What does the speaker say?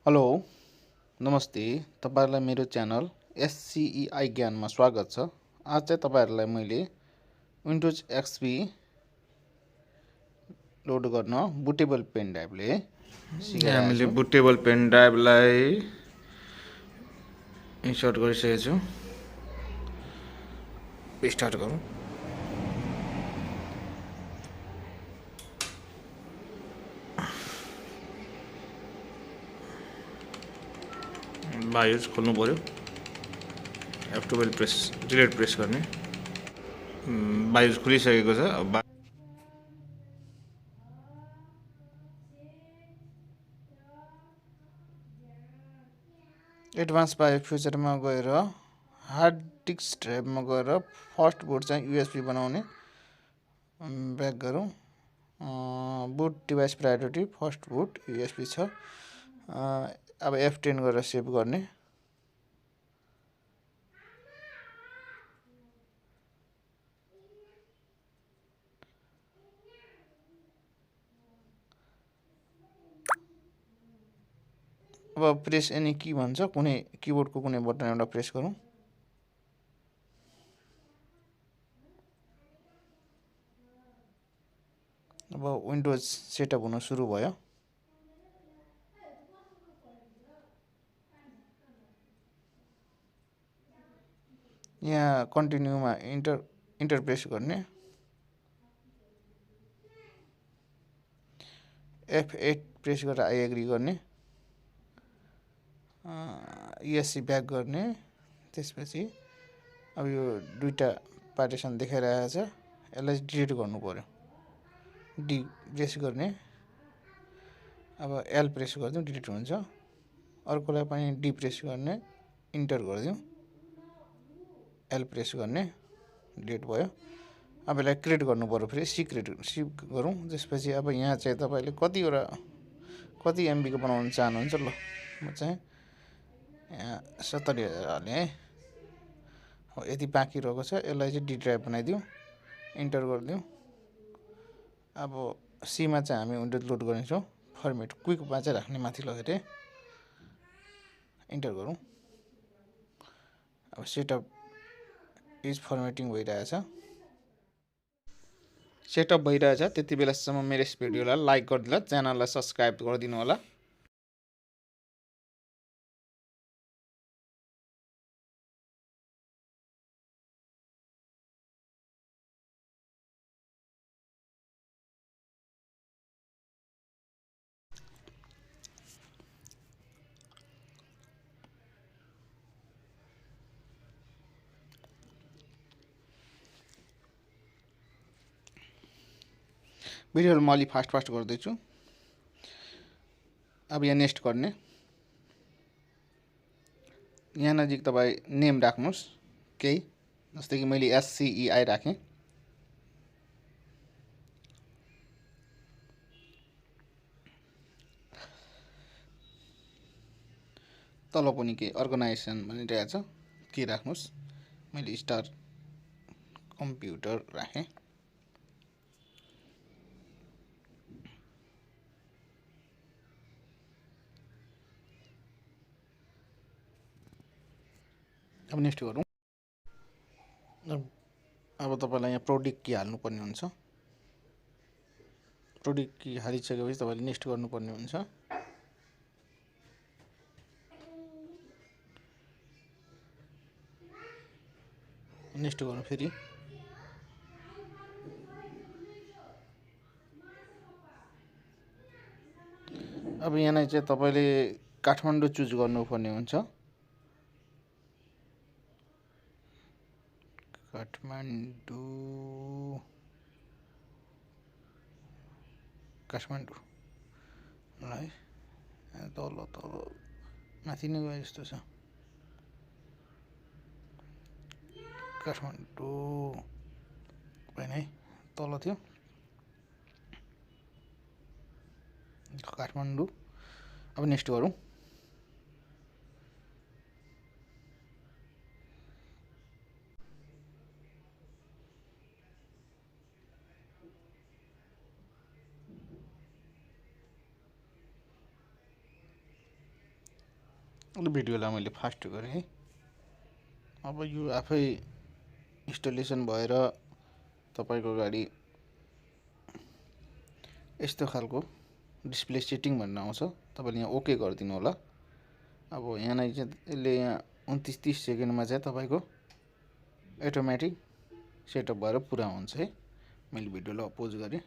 Hello नमस्ते तपाईहरुलाई मेरो च्यानल एससीईआई ज्ञानमा स्वागत छ। आज चाहिँ तपाईहरुलाई मैले विन्डोज एक्सपी लोड गर्न बुटेबल पेन ड्राइभले सिकाइरहेको हामीले छु। बुटेबल पेन ड्राइभलाई इन्सर्ट गरिसकेको छु। स्टार्ट गरौँ। बायोस खोल्नु पर्यो। F12 प्रेस डिलिट प्रेस गर्ने। बायोस खुलिसकेको छ। एडभान्स बायो फ्युचरमा गएर हार्ड डिस्क ड्राइभमा गएर फर्स्ट बुट चाहिँ यूएसबी बनाउने ब्याक गरौँ। Boot device priority first boot USB छ। अब F10 गरेर सेभ गर्ने। अब प्रेस एनी की भन्छ, कुनै किबोर्डको कुनै बटन एउटा प्रेस गरौँ। अब विन्डोज सेटअप हुन सुरु भयो। यहाँ कन्टिन्यूमा इन्टर प्रेस गर्ने। F8 प्रेस गरेर आई एग्री गर्ने। ESC ब्याक गर्ने। त्यसपछि अब यो दुईटा पार्टिसन देखाइरहेको छ, यसलाई डिलिट गर्नु पर्यो। डी प्रेस गर्ने। अब एल प्रेस गरिदिउँ डिलिट हुन्छ। अर्कोलाई पनि डी प्रेस गर्ने, इन्टर गरिदिउँ, एल प्रेस गर्ने, डिलिट भयो। अब यसलाई क्रिएट गर्नु पर्यो, फेरि सी गरौँ। त्यसपछि अब यहाँ चाहिँ तपाईँले कति एमबीको बनाउन चाहनुहुन्छ। ल म चाहिँ यहाँ 70,000 हालेँ है। अब यति बाँकी रहेको छ, यसलाई चाहिँ डी ड्राइभ बनाइदिउँ, इन्टर गरिदिउँ। अब सीमा चाहिँ हामी विन्डोज लोड गर्नेछौँ। फर्मेट क्विकमा चाहिँ राख्ने माथि लगेर इन्टर गरौँ। अब सेटअप इज फर्मेटिङ भइरहेछ। सेटअप भइरहेछ। त्यति बेलासम्म मेरो यस भिडियोलाई लाइक गरिदिनु होला, च्यानललाई सब्स्क्राइब गरिदिनु होला। भिडियोहरू म अलि फास्ट गर्दैछु। अब यहाँ नेक्स्ट गर्ने। यहाँ नजिक तपाईँ नेम राख्नुहोस् केही, जस्तै कि मैले एससीईआई राखेँ। तल पनि केही अर्गनाइजेसन भनिरहेछ, के राख्नुहोस्। मैले स्टार कम्प्युटर राखेँ। अब नेक्स्ट गरौँ। अब तपाईँलाई यहाँ प्रोडक्ट की हाल्नुपर्ने हुन्छ। प्रोडक्ट की हालिसकेपछि तपाईँले नेक्स्ट गर्नुपर्ने हुन्छ। नेक्स्ट गरौँ फेरि। अब यहाँ चाहिँ तपाईँले काठमाडौँ चुज गर्नुपर्ने हुन्छ। काठमाडौँ है, तल माथि नै गए जस्तो छ। काठमाडौँ होइन है, तल थियो काठमाडौँ। अब नेक्स्ट गरौँ। भिडियोलाई मैले फास्ट गरेँ है। अब यो आफै इन्स्टलेसन भएर तपाईँको गाडी यस्तो खालको डिस्प्ले सेटिङ भन्ने आउँछ। तपाईँले यहाँ ओके गरिदिनु होला। अब यहाँ नै चाहिँ यसले यहाँ 29-30 सेकेन्डमा चाहिँ तपाईँको अटोमेटिक सेटअप भएर पुरा हुन्छ है। मैले भिडियोलाई अपोज गरेँ।